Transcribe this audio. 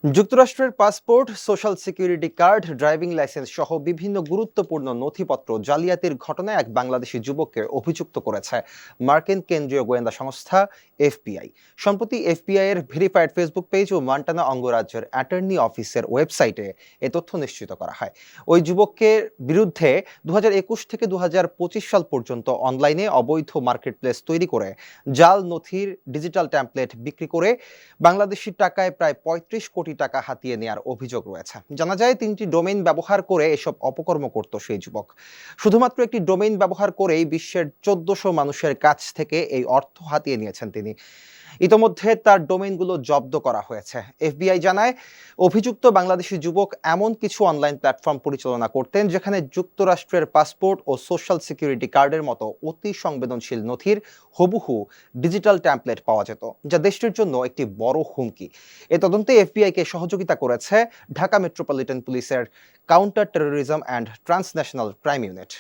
যুক্তরাষ্ট্রের passport, social security card, driving licence সহ বিভিন্ন গুরুত্বপূর্ণ নথিপত্র জালিয়াতির ঘটনায় এক বাংলাদেশি যুবককে অভিযুক্ত করেছে মার্কিন কেন্দ্রীয় গোয়েন্দা সংস্থা এফবিআই। সম্প্রতি এফবিআই এর ভেরিফাইড ফেসবুক পেজ ও মন্টানা অঙ্গরাজ্যের অ্যাটর্নি অফিসের ওয়েবসাইটে এ তথ্য নিশ্চিত করা হয়। ওই যুবককে বিরুদ্ধে 2021 থেকে 2025 সাল পর্যন্ত অনলাইনে অবৈধ মার্কেটপ্লেস তৈরি করে জাল নথির ডিজিটাল ট্যাম্পলেট বিক্রি করে বাংলাদেশি টাকায় প্রায় 35 কোটি টাকা হাতিয়ে নেওয়ার অভিযোগ রয়েছে। জানা যায় 3টি ডোমেইন ব্যবহার করে এসব অপকর্ম করত সেই যুবক। শুধুমাত্র একটি ডোমেইন ব্যবহার করেই বিশ্বের 1400 মানুষের কাছ থেকে এই অর্থ হাতিয়ে নিয়েছেন তিনি। ইতোমধ্যে তার ডোমেইনগুলো জব্দ করা হয়েছে। এফবিআই জানায়, অভিযুক্ত বাংলাদেশি যুবক এমন কিছু অনলাইন প্ল্যাটফর্ম পরিচালনা করতেন যেখানে যুক্তরাষ্ট্রের পাসপোর্ট ও সোশ্যাল সিকিউরিটি কার্ডের মতো অতি সংবেদনশীল নথির হুবহু ডিজিটাল ট্যাম্পলেট পাওয়া যেত, যা দেশটির জন্য একটি বড় হুমকি। এ তদন্তে এফবিআইকে সহযোগিতা করেছে ঢাকা মেট্রোপলিটন পুলিশের counter terrorism and transnational crime unit.